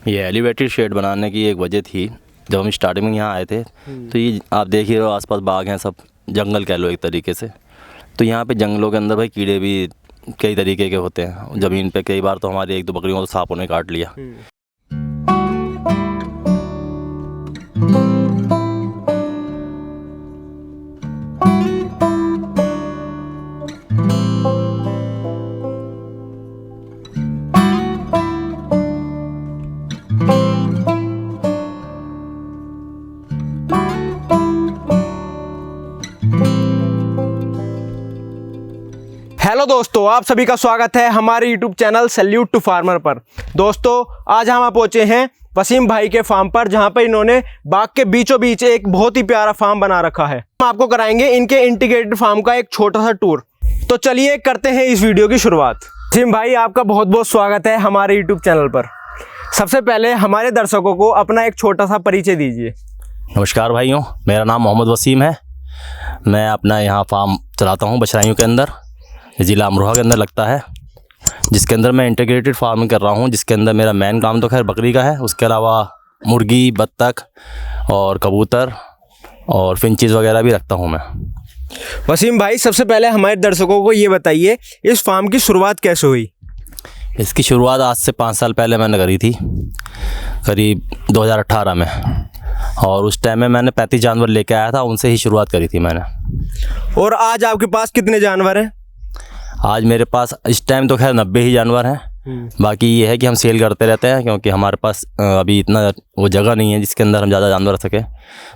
ये elevated shade बनाने की एक वजह थी। जब हम स्टार्टिंग में यहाँ आए थे तो ये आप देख ही रहे हो, आसपास बाग हैं, सब जंगल कह लो एक तरीके से। तो यहाँ पे जंगलों के अंदर भाई कीड़े भी कई तरीके के होते हैं। ज़मीन पे कई बार तो हमारी एक दो बकरियों को सांपों ने काट लिया। हेलो दोस्तों, आप सभी का स्वागत है हमारे YouTube channel salute to farmer पर। दोस्तों, आज हम पहुंचे हैं वसीम भाई के फार्म पर, जहां पर इन्होंने बाग के बीचों बीच एक बहुत ही प्यारा फार्म बना रखा है। हम आपको कराएंगे इनके इंटीग्रेटेड फार्म का एक छोटा सा टूर। तो चलिए करते हैं इस वीडियो की शुरुआत। वसीम भाई, आपका बहुत बहुत स्वागत है हमारे YouTube चैनल पर। सबसे पहले हमारे दर्शकों को अपना एक छोटा सा परिचय दीजिए। नमस्कार भाइयों, मेरा नाम मोहम्मद वसीम है। मैं अपना यहाँ फार्म चलाता हूँ बछराइयों के अंदर, ज़िला अमरोहा के अंदर लगता है, जिसके अंदर मैं इंटीग्रेटेड फार्मिंग कर रहा हूँ। जिसके अंदर मेरा मेन काम तो खैर बकरी का है, उसके अलावा मुर्गी, बत्तख और कबूतर और फिंचेस वगैरह भी रखता हूँ मैं। वसीम भाई, सबसे पहले हमारे दर्शकों को ये बताइए, इस फार्म की शुरुआत कैसे हुई? इसकी शुरुआत आज से 5 साल पहले मैंने करी थी, करीब 2018 में। और उस टाइम में मैंने 35 जानवर लेके आया था, उनसे ही शुरुआत करी थी मैंने। और आज आपके पास कितने जानवर हैं? आज मेरे पास इस टाइम तो खैर 90 ही जानवर हैं। बाकी ये है कि हम सेल करते रहते हैं, क्योंकि हमारे पास अभी इतना वो जगह नहीं है जिसके अंदर हम ज़्यादा जानवर रख सकें।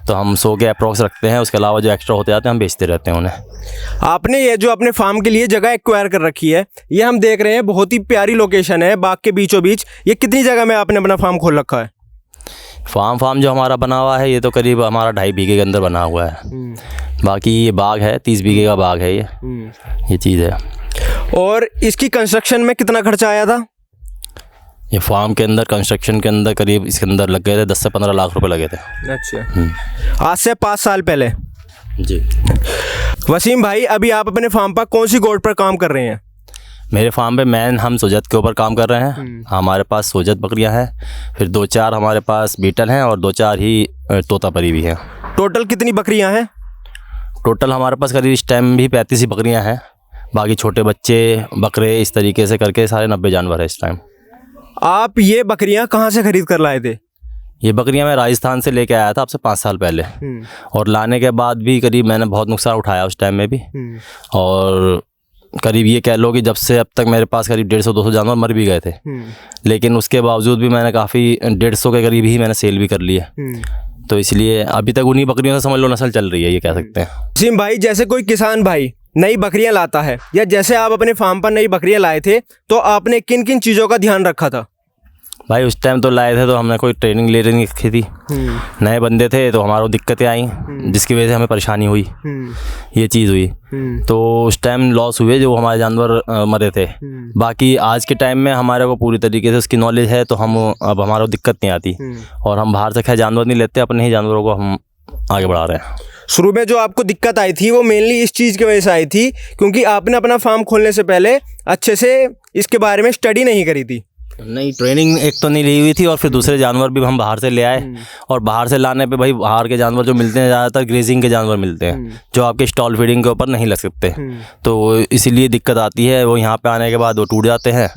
तो हम 100 के अप्रॉक्स रखते हैं, उसके अलावा जो एक्स्ट्रा होते जाते हैं हम बेचते रहते हैं उन्हें। आपने ये जो अपने फार्म के लिए जगह एक्वायर कर रखी है, ये हम देख रहे हैं बहुत ही प्यारी लोकेशन है, बाग के बीचों बीच। ये कितनी जगह में आपने अपना फार्म खोल रखा है? फार्म जो हमारा बना हुआ है, ये तो करीब हमारा 2.5 बीघे के अंदर बना हुआ है। बाकी ये बाग है, 30 बीघे का बाग है ये चीज़ है। और इसकी कंस्ट्रक्शन में कितना खर्चा आया था? ये फार्म के अंदर कंस्ट्रक्शन के अंदर करीब इसके अंदर लग गए थे 10 से 15 लाख रुपए लगे थे। अच्छा। आज से 5 साल पहले। जी। वसीम भाई, अभी आप अपने फार्म पर कौन सी गोट पर काम कर रहे हैं? मेरे फार्म पे मैन हम सोजत के ऊपर काम कर रहे हैं। हमारे पास सोजत बकरियां हैं, फिर 2-4 हमारे पास बीटल हैं और 2-4 ही तोतापरी भी हैं। टोटल कितनी बकरियां हैं? टोटल हमारे पास करीब इस टाइम भी 35 ही बकरियां हैं। बाकी छोटे बच्चे, बकरे, इस तरीके से करके सारे 90 जानवर है इस टाइम। आप ये बकरियां कहाँ से खरीद कर लाए थे? ये बकरियां मैं राजस्थान से लेके आया था, अब से 5 साल पहले। और लाने के बाद भी करीब मैंने बहुत नुकसान उठाया उस टाइम में भी। और करीब ये कह लो कि जब से अब तक मेरे पास करीब 150-200 जानवर मर भी गए थे। लेकिन उसके बावजूद भी मैंने काफ़ी 150 के करीब ही मैंने सेल भी कर लिया। तो इसलिए अभी तक उन्हीं बकरियों से समझ लो नस्ल चल रही है, ये कह सकते हैं। वसीम भाई, जैसे कोई किसान भाई नई बकरियां लाता है, या जैसे आप अपने फार्म पर नई बकरियां लाए थे, तो आपने किन किन चीज़ों का ध्यान रखा था? भाई उस टाइम तो लाए थे तो हमने कोई ट्रेनिंग ले नहीं रखी थी। नए बंदे थे तो हमारा दिक्कतें आई, जिसकी वजह से हमें परेशानी हुई, ये चीज़ हुई। तो उस टाइम लॉस हुए जो हमारे जानवर मरे थे। बाकी आज के टाइम में हमारे को पूरी तरीके से उसकी नॉलेज है, तो हम अब हमारा दिक्कत नहीं आती। और हम बाहर से खैर जानवर नहीं लेते, अपने ही जानवरों को हम आगे बढ़ा रहे हैं। शुरू में जो आपको दिक्कत आई थी वो मेनली इस चीज़ की वजह से आई थी, क्योंकि आपने अपना फार्म खोलने से पहले अच्छे से इसके बारे में स्टडी नहीं करी थी। नहीं, ट्रेनिंग एक तो नहीं ली हुई थी, और फिर दूसरे जानवर भी हम बाहर से ले आए। और बाहर से लाने पे भाई बाहर के जानवर जो मिलते हैं ज़्यादातर ग्रेजिंग के जानवर मिलते हैं, जो आपके स्टॉल फीडिंग के ऊपर नहीं लग सकते। तो इसीलिए दिक्कत आती है। वो यहाँ पे आने के बाद वो टूट जाते हैं,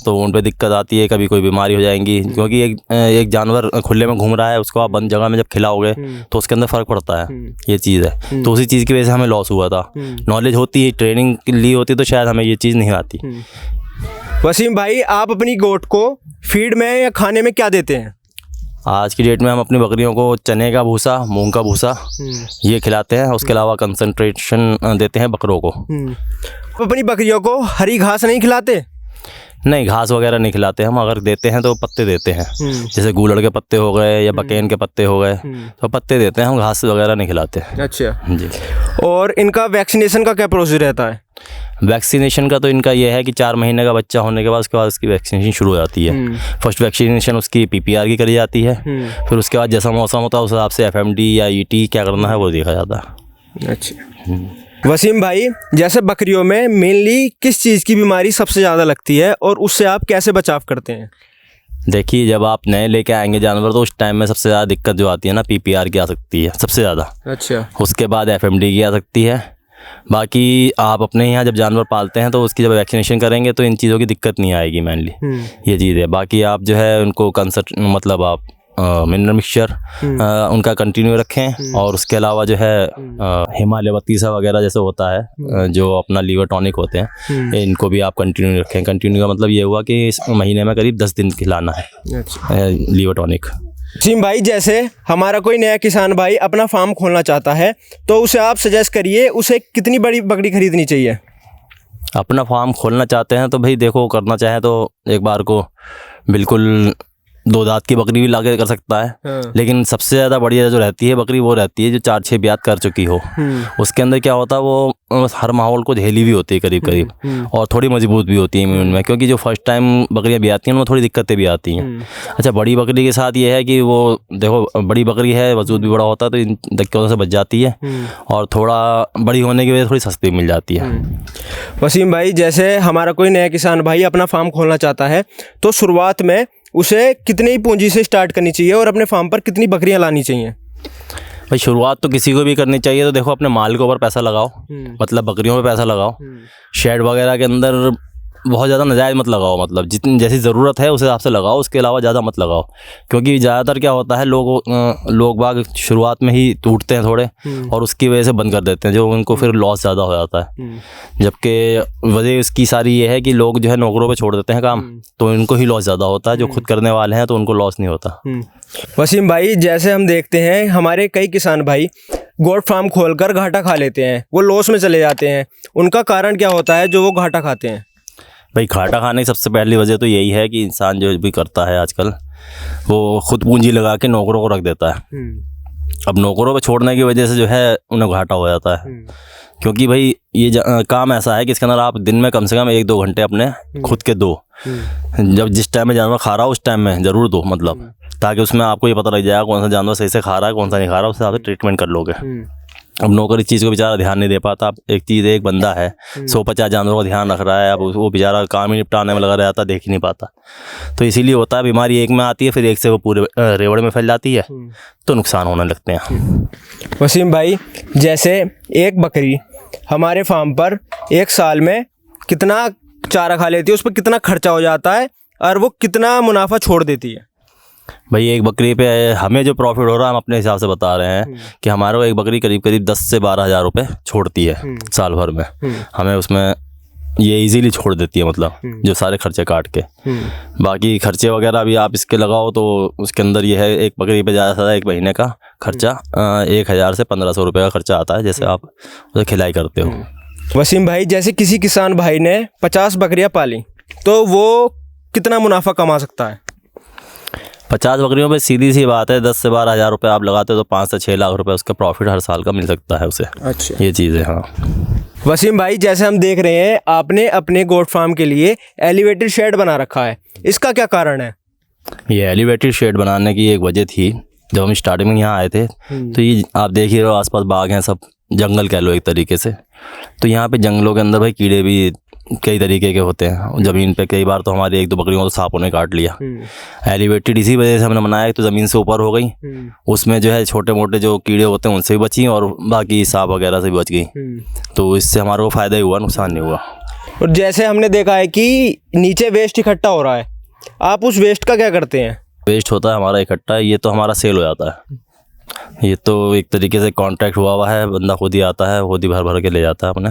तो उन पे दिक्कत आती है, कभी कोई बीमारी हो जाएंगी। क्योंकि एक जानवर खुले में घूम रहा है, उसको आप बंद जगह में जब खिलाओगे तो उसके अंदर फ़र्क पड़ता है, ये चीज़ है। तो उसी चीज़ की वजह से हमें लॉस हुआ था। नॉलेज होती है, ट्रेनिंग ली होती तो शायद हमें ये चीज़ नहीं आती। वसीम भाई, आप अपनी गोट को फीड में या खाने में क्या देते हैं? आज की डेट में हम अपनी बकरियों को चने का भूसा, मूंग का भूसा ये खिलाते हैं। उसके अलावा कंसंट्रेशन देते हैं बकरों को। आप अपनी बकरियों को हरी घास नहीं खिलाते? नहीं, घास वगैरह नहीं खिलाते हम। अगर देते हैं तो पत्ते देते हैं, जैसे गूलड़ के पत्ते हो गए या बकेन के पत्ते हो गए, तो पत्ते देते हैं हम, घास वगैरह नहीं खिलाते। अच्छा जी। और इनका वैक्सीनेशन का क्या प्रोसीजर रहता है? वैक्सीनेशन का तो इनका ये है कि 4 महीने का बच्चा होने के बाद उसके बाद उसकी वैक्सीनेशन शुरू हो जाती है। फर्स्ट वैक्सीनेशन उसकी PPR की करी जाती है। फिर उसके बाद जैसा मौसम होता है उस हिसाब से FMD या ET क्या करना है वो देखा जाता है। अच्छा। वसीम भाई, जैसे बकरियों में मेनली किस चीज़ की बीमारी सबसे ज़्यादा लगती है और उससे आप कैसे बचाव करते हैं? देखिए, जब आप नए लेके आएंगे जानवर तो उस टाइम में सबसे ज़्यादा दिक्कत जो आती है ना, PPR की आ सकती है सबसे ज़्यादा। अच्छा। उसके बाद FMD की आ सकती है। बाकी आप अपने यहाँ जब जानवर पालते हैं तो उसकी जब वैक्सीनेशन करेंगे तो इन चीज़ों की दिक्कत नहीं आएगी मेनली, ये चीज़ है। बाकी आप जो है उनको मतलब आप मिनरल मिक्सचर उनका कंटिन्यू रखें, और उसके अलावा जो है हिमालय बत्तीसा वगैरह जैसे होता है जो अपना लीवर टॉनिक होते हैं, इनको भी आप कंटिन्यू रखें। कंटिन्यू का मतलब ये हुआ कि इस महीने में करीब 10 दिन खिलाना है लीवर टॉनिक। वसीम भाई, जैसे हमारा कोई नया किसान भाई अपना फार्म खोलना चाहता है तो उसे आप सजेस्ट करिए, उसे कितनी बड़ी बकरी खरीदनी चाहिए? अपना फार्म खोलना चाहते हैं तो भाई देखो, करना चाहे तो एक बार को बिल्कुल 2 दांत की बकरी भी लाके कर सकता है। हाँ। लेकिन सबसे ज़्यादा बढ़िया जो रहती है बकरी वो रहती है जो 4-6 ब्यात कर चुकी हो। उसके अंदर क्या होता है, वो हर माहौल को झेली भी होती है करीब करीब, और थोड़ी मजबूत भी होती है इम्यून में, क्योंकि जो फर्स्ट टाइम बकरियां भी आती हैं उनमें थोड़ी दिक्कतें भी आती हैं। अच्छा, बड़ी बकरी के साथ ये है कि वो देखो, बड़ी बकरी है, वजूद भी बड़ा होता है तो इन दिक्कतों से बच जाती है, और थोड़ा बड़ी होने की वजह से थोड़ी सस्ती मिल जाती है। वसीम भाई, जैसे हमारा कोई नया किसान भाई अपना फार्म खोलना चाहता है तो शुरुआत में उसे कितनी ही पूंजी से स्टार्ट करनी चाहिए और अपने फार्म पर कितनी बकरियां लानी चाहिए? भाई शुरुआत तो किसी को भी करनी चाहिए, तो देखो अपने माल के ऊपर पैसा लगाओ, मतलब बकरियों पे पैसा लगाओ। शेड वगैरह के अंदर बहुत ज़्यादा नाजायज़ मत लगाओ, मतलब जितनी जैसी ज़रूरत है उस हिसाब से लगाओ, उसके अलावा ज़्यादा मत लगाओ। क्योंकि ज़्यादातर क्या होता है, लोग बाग शुरुआत में ही टूटते हैं थोड़े, और उसकी वजह से बंद कर देते हैं, जो उनको फिर लॉस ज़्यादा हो जाता है। जबकि वजह इसकी सारी ये है कि लोग जो है नौकरों पे छोड़ देते हैं काम, तो इनको ही लॉस ज़्यादा होता है। जो खुद करने वाले हैं तो उनको लॉस नहीं होता। वसीम भाई, जैसे हम देखते हैं हमारे कई किसान भाई गोट फार्म खोलकर घाटा खा लेते हैं, वो लॉस में चले जाते हैं। उनका कारण क्या होता है जो वो घाटा खाते हैं? भाई घाटा खाने की सबसे पहली वजह तो यही है कि इंसान जो भी करता है आजकल, वो खुद पूंजी लगा के नौकरों को रख देता है। अब नौकरों पे छोड़ने की वजह से जो है उन्हें घाटा हो जाता है। क्योंकि भाई ये काम ऐसा है कि इसके अंदर आप दिन में कम से कम 1-2 घंटे अपने खुद के दो। जब जिस टाइम में जानवर खा रहा हो उस टाइम में ज़रूर दो, मतलब ताकि उसमें आपको ये पता लग जाएगा कौन सा जानवर सही से खा रहा है, कौन सा नहीं खा रहा, उससे आप ट्रीटमेंट कर लोगे। अब नौकर इस चीज़ को बेचारा ध्यान नहीं दे पाता। अब एक बंदा है 150 जानवरों का ध्यान रख रहा है, अब वो बेचारा काम ही निपटाने में लगा रहता है, देख ही नहीं पाता। तो इसीलिए होता है, बीमारी एक में आती है, फिर एक से वो पूरे रेवड़ में फैल जाती है, तो नुकसान होने लगते हैं। वसीम भाई, जैसे एक बकरी हमारे फार्म पर 1 साल में कितना चारा खा लेती है, उस पर कितना खर्चा हो जाता है और वो कितना मुनाफा छोड़ देती है? भाई एक बकरी पे हमें जो प्रॉफिट हो रहा है हम अपने हिसाब से बता रहे हैं कि हमारे को एक बकरी करीब 10 से 12 हज़ार रुपये छोड़ती है साल भर में। हमें उसमें ये इजीली छोड़ देती है, मतलब जो सारे खर्चे काट के। बाकी खर्चे वगैरह भी आप इसके लगाओ तो उसके अंदर ये है, एक बकरी पे ज़्यादा से ज़्यादा एक महीने का खर्चा 1000 से 1500 रुपये का खर्चा आता है, जैसे आप उसे खिलाई करते हो। वसीम भाई, जैसे किसी किसान भाई ने 50 बकरियां पाली तो वो कितना मुनाफा कमा सकता है? 50 बकरियों पे सीधी सी बात है, 10 से 12 हज़ार रुपये आप लगाते हो तो 5 से 6 लाख रुपए उसका प्रॉफिट हर साल का मिल सकता है उसे। अच्छा, ये चीज़ है। हाँ वसीम भाई, जैसे हम देख रहे हैं आपने अपने गोट फार्म के लिए एलिवेटेड शेड बना रखा है, इसका क्या कारण है? ये एलिवेटेड शेड बनाने की एक वजह थी, जब हम स्टार्टिंग में यहाँ आए थे तो ये आप देख ही रहे हो, आसपास बाग हैं, सब जंगल कह लो एक तरीके से। तो यहाँ पे जंगलों के अंदर भाई कीड़े भी कई तरीके के होते हैं। ज़मीन पे कई बार तो हमारी 1-2 बकरियों को सांपों ने काट लिया। एलिवेटेड इसी वजह से हमने बनाया, तो ज़मीन से ऊपर हो गई, उसमें जो है छोटे मोटे जो कीड़े होते हैं उनसे भी बची और बाकी सांप वगैरह से भी बच गई। तो इससे हमारे को फ़ायदा ही हुआ, नुकसान नहीं हुआ। और जैसे हमने देखा है कि नीचे वेस्ट इकट्ठा हो रहा है, आप उस वेस्ट का क्या करते हैं? वेस्ट होता है हमारा इकट्ठा, ये तो हमारा सेल हो जाता है। ये तो एक तरीके से कॉन्ट्रैक्ट हुआ है, बंदा खुद ही आता है, खुद ही भर के ले जाता है अपने।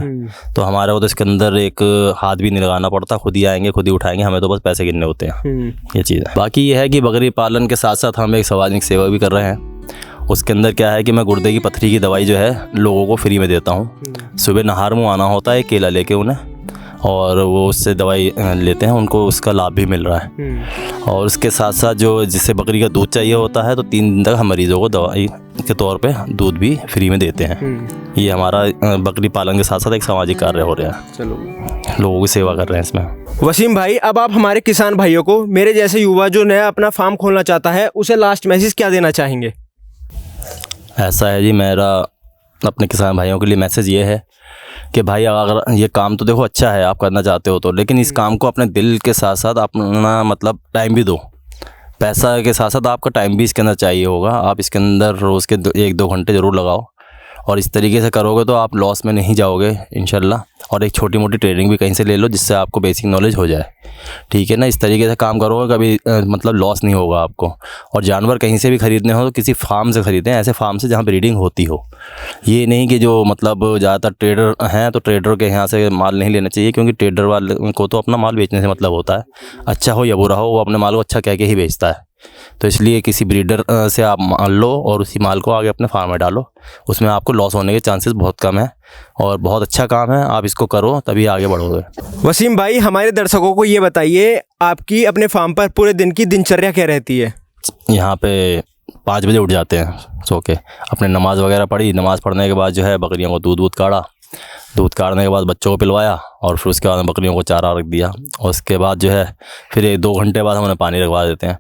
तो हमारे को तो इसके अंदर एक हाथ भी नहीं लगाना पड़ता, खुद ही आएंगे खुद ही उठाएंगे, हमें तो बस पैसे गिनने होते हैं। ये चीज़ है। बाकी ये है कि बकरी पालन के साथ साथ हम एक सामाजिक सेवा भी कर रहे हैं। उसके अंदर क्या है कि मैं गुर्दे की पथरी की दवाई जो है लोगों को फ्री में देता हूँ। सुबह नहार मुँह आना होता है, केला लेके उन्हें, और वो उससे दवाई लेते हैं, उनको उसका लाभ भी मिल रहा है। और उसके साथ साथ जो जिससे बकरी का दूध चाहिए होता है तो 3 दिन तक हम मरीजों को दवाई के तौर पे दूध भी फ्री में देते हैं। ये हमारा बकरी पालन के साथ साथ एक सामाजिक कार्य हो रहा है। चलो, लोगों की सेवा कर रहे हैं इसमें। वसीम भाई, अब आप हमारे किसान भाइयों को, मेरे जैसे युवा जो नया अपना फार्म खोलना चाहता है, उसे लास्ट मैसेज क्या देना चाहेंगे? ऐसा है जी, मेरा अपने किसान भाइयों के लिए मैसेज ये है कि भाई अगर ये काम तो देखो अच्छा है, आप करना चाहते हो तो, लेकिन इस काम को अपने दिल के साथ साथ अपना मतलब टाइम भी दो। पैसा के साथ साथ आपका टाइम भी इसके अंदर चाहिए होगा। आप इसके अंदर रोज़ के 1-2 घंटे ज़रूर लगाओ और इस तरीके से करोगे तो आप लॉस में नहीं जाओगे इंशाल्लाह। और एक छोटी मोटी ट्रेनिंग भी कहीं से ले लो जिससे आपको बेसिक नॉलेज हो जाए, ठीक है ना। इस तरीके से काम करोगे कभी मतलब लॉस नहीं होगा आपको। और जानवर कहीं से भी ख़रीदने हो तो किसी फार्म से ख़रीदें, ऐसे फार्म से जहाँ ब्रीडिंग होती हो। ये नहीं कि जो मतलब ज़्यादातर ट्रेडर हैं तो ट्रेडर के यहाँ से माल नहीं लेना चाहिए, क्योंकि ट्रेडर वाले को तो अपना माल बेचने से मतलब होता है। अच्छा हो या बुरा हो, वो अपने माल को अच्छा कह के ही बेचता है। तो इसलिए किसी ब्रीडर से आप माल लो और उसी माल को आगे अपने फार्म में डालो, उसमें आपको लॉस होने के चांसेस बहुत कम है और बहुत अच्छा काम है। आप इसको करो तभी आगे बढ़ोगे। वसीम भाई, हमारे दर्शकों को ये बताइए, आपकी अपने फार्म पर पूरे दिन की दिनचर्या क्या रहती है? यहाँ पे 5 बजे उठ जाते हैं सो के, अपने नमाज़ वगैरह पढ़ी, नमाज़ पढ़ने के बाद जो है बकरियों को दूध काढ़ा, दूध काढ़ने के बाद बच्चों को पिलवाया और फिर उसके बाद बकरियों को चारा रख दिया। और उसके बाद जो है फिर 1-2 घंटे बाद हम उन्हें पानी रखवा देते हैं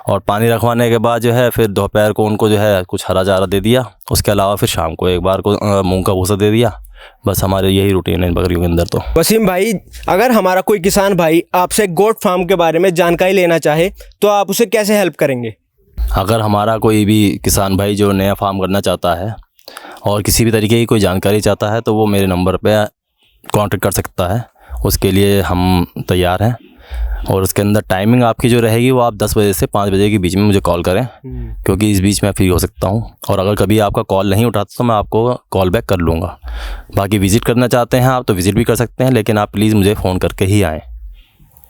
और पानी रखवाने के बाद जो है फिर दोपहर को उनको जो है कुछ हरा चारा दे दिया। उसके अलावा फिर शाम को एक बार को मूंग का भूसा दे दिया। बस हमारे यही रूटीन है बकरियों के अंदर। तो वसीम भाई, अगर हमारा कोई किसान भाई आपसे गोट फार्म के बारे में जानकारी लेना चाहे तो आप उसे कैसे हेल्प करेंगे? अगर हमारा कोई भी किसान भाई जो नया फार्म करना चाहता है और किसी भी तरीके की कोई जानकारी चाहता है तो वो मेरे नंबर पे कांटेक्ट कर सकता है। उसके लिए हम तैयार हैं और उसके अंदर टाइमिंग आपकी जो रहेगी वो आप 10 बजे से 5 बजे के बीच में मुझे कॉल करें, क्योंकि इस बीच में फ्री हो सकता हूँ। और अगर कभी आपका कॉल नहीं उठाता तो मैं आपको कॉल बैक कर लूँगा। बाकी विज़िट करना चाहते हैं आप तो विज़िट भी कर सकते हैं, लेकिन आप प्लीज़ मुझे फ़ोन करके ही आएँ।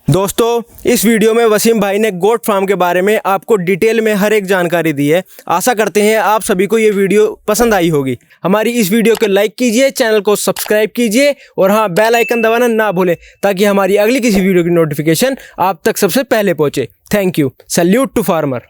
दोस्तों, इस वीडियो में वसीम भाई ने गोट फार्म के बारे में आपको डिटेल में हर एक जानकारी दी है। आशा करते हैं आप सभी को ये वीडियो पसंद आई होगी। हमारी इस वीडियो को लाइक कीजिए, चैनल को सब्सक्राइब कीजिए और हाँ, बेल आइकन दबाना ना भूलें ताकि हमारी अगली किसी वीडियो की नोटिफिकेशन आप तक सबसे पहले पहुँचे। Thank you. Salute to farmer.